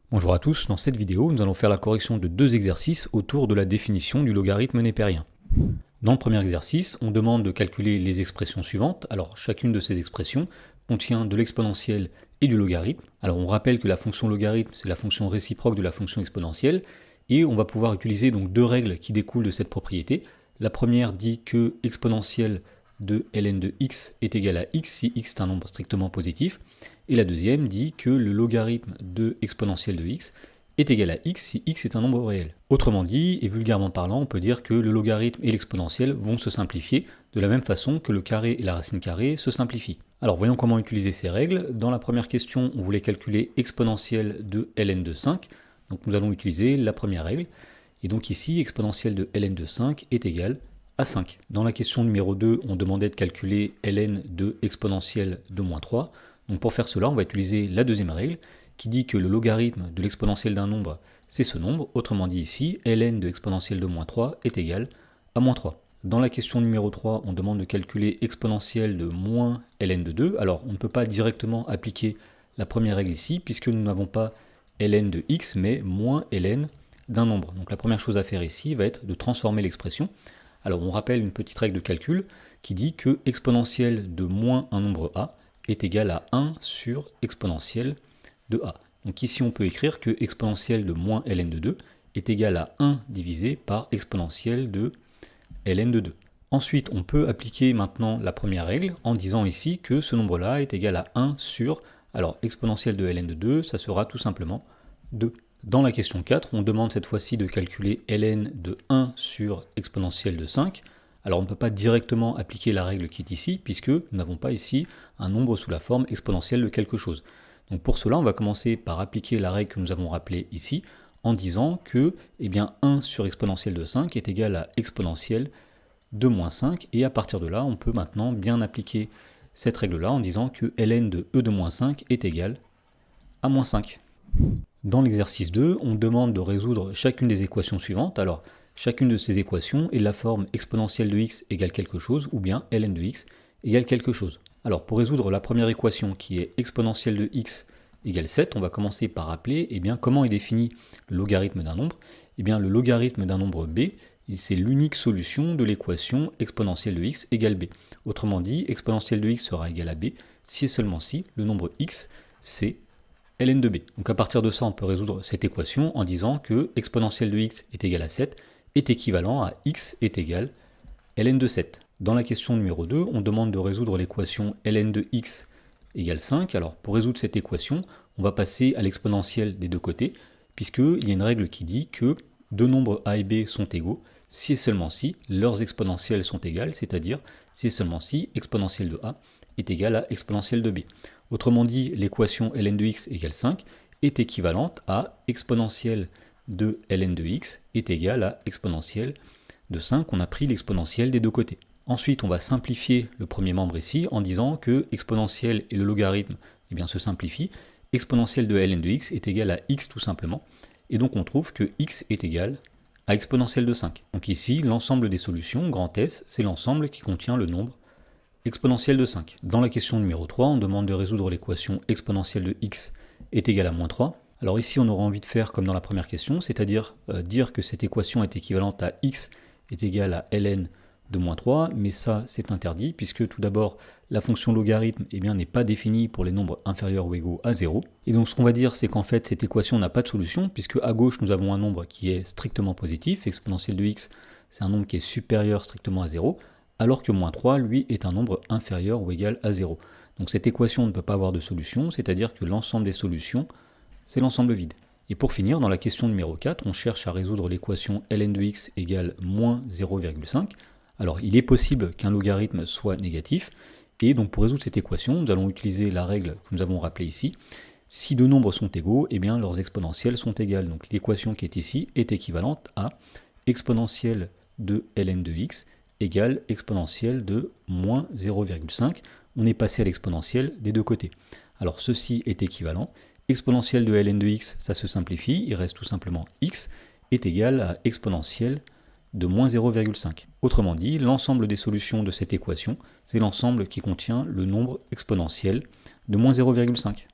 Bonjour à tous, dans cette vidéo, nous allons faire la correction de deux exercices autour de la définition du logarithme népérien. Dans le premier exercice, on demande de calculer les expressions suivantes. Alors, chacune de ces expressions contient de l'exponentielle et du logarithme. Alors, on rappelle que la fonction logarithme, c'est la fonction réciproque de la fonction exponentielle, et on va pouvoir utiliser donc deux règles qui découlent de cette propriété. La première dit que exponentielle de ln de x est égal à x si x est un nombre strictement positif, et la deuxième dit que le logarithme de exponentielle de x est égal à x si x est un nombre réel. Autrement dit, et vulgairement parlant, on peut dire que le logarithme et l'exponentielle vont se simplifier de la même façon que le carré et la racine carrée se simplifient. Alors voyons comment utiliser ces règles. Dans la première question, on voulait calculer exponentielle de ln de 5, donc nous allons utiliser la première règle, et donc ici, exponentielle de ln de 5 est égale à 5. Dans la question numéro 2, on demandait de calculer ln de exponentielle de moins 3. Donc pour faire cela, on va utiliser la deuxième règle qui dit que le logarithme de l'exponentielle d'un nombre, c'est ce nombre. Autrement dit ici, ln de exponentielle de moins 3 est égal à moins 3. Dans la question numéro 3, on demande de calculer exponentielle de moins ln de 2. Alors on ne peut pas directement appliquer la première règle ici, puisque nous n'avons pas ln de x, mais moins ln d'un nombre. Donc la première chose à faire ici va être de transformer l'expression. Alors on rappelle une petite règle de calcul qui dit que exponentielle de moins un nombre a est égal à 1 sur exponentielle de a. Donc ici on peut écrire que exponentielle de moins ln de 2 est égal à 1 divisé par exponentielle de ln de 2. Ensuite on peut appliquer maintenant la première règle en disant ici que ce nombre-là est égal à 1 sur, alors exponentielle de ln de 2, ça sera tout simplement 2. Dans la question 4, on demande cette fois-ci de calculer ln de 1 sur exponentielle de 5. Alors on ne peut pas directement appliquer la règle qui est ici, puisque nous n'avons pas ici un nombre sous la forme exponentielle de quelque chose. Donc pour cela, on va commencer par appliquer la règle que nous avons rappelée ici, en disant que 1 sur exponentielle de 5 est égal à exponentielle de moins 5, et à partir de là, on peut maintenant bien appliquer cette règle-là en disant que ln de e de moins 5 est égal à moins 5. Dans l'exercice 2, on demande de résoudre chacune des équations suivantes. Alors, chacune de ces équations est de la forme exponentielle de x égale quelque chose, ou bien ln de x égale quelque chose. Alors, pour résoudre la première équation, qui est exponentielle de x égale 7, on va commencer par rappeler comment est défini le logarithme d'un nombre. Le logarithme d'un nombre b, c'est l'unique solution de l'équation exponentielle de x égale b. Autrement dit, exponentielle de x sera égale à b si et seulement si le nombre x, c'est ln de b. Donc à partir de ça, on peut résoudre cette équation en disant que exponentielle de x est égal à 7 est équivalent à x est égal ln de 7. Dans la question numéro 2, on demande de résoudre l'équation ln de x égale 5. Alors pour résoudre cette équation, on va passer à l'exponentielle des deux côtés, puisqu'il y a une règle qui dit que deux nombres a et b sont égaux si et seulement si leurs exponentielles sont égales, c'est-à-dire si et seulement si exponentielle de a est égale à exponentielle de b. Autrement dit, l'équation ln de x égale 5 est équivalente à exponentielle de ln de x est égale à exponentielle de 5. On a pris l'exponentielle des deux côtés. Ensuite, on va simplifier le premier membre ici en disant que exponentielle et le logarithme se simplifient. Exponentielle de ln de x est égale à x tout simplement. Et donc on trouve que x est égal à exponentielle de 5. Donc ici, l'ensemble des solutions, grand S, c'est l'ensemble qui contient le nombre exponentielle de 5. Dans la question numéro 3, on demande de résoudre l'équation exponentielle de x est égale à moins 3. Alors ici, on aura envie de faire comme dans la première question, c'est-à-dire dire que cette équation est équivalente à x est égal à ln de moins 3, mais ça, c'est interdit, puisque tout d'abord, la fonction logarithme n'est pas définie pour les nombres inférieurs ou égaux à 0. Et donc ce qu'on va dire, c'est qu'en fait, cette équation n'a pas de solution, puisque à gauche, nous avons un nombre qui est strictement positif, exponentielle de x, c'est un nombre qui est supérieur strictement à 0, alors que moins 3, lui, est un nombre inférieur ou égal à 0. Donc cette équation ne peut pas avoir de solution, c'est-à-dire que l'ensemble des solutions, c'est l'ensemble vide. Et pour finir, dans la question numéro 4, on cherche à résoudre l'équation ln de x égale moins 0,5. Alors il est possible qu'un logarithme soit négatif, et donc pour résoudre cette équation, nous allons utiliser la règle que nous avons rappelée ici. Si deux nombres sont égaux, leurs exponentielles sont égales. Donc l'équation qui est ici est équivalente à exponentielle de ln de x égale exponentielle de moins 0,5. On est passé à l'exponentielle des deux côtés. Alors ceci est équivalent. Exponentielle de ln de x, ça se simplifie, il reste tout simplement x, est égal à exponentielle de moins 0,5. Autrement dit, l'ensemble des solutions de cette équation, c'est l'ensemble qui contient le nombre exponentiel de moins 0,5.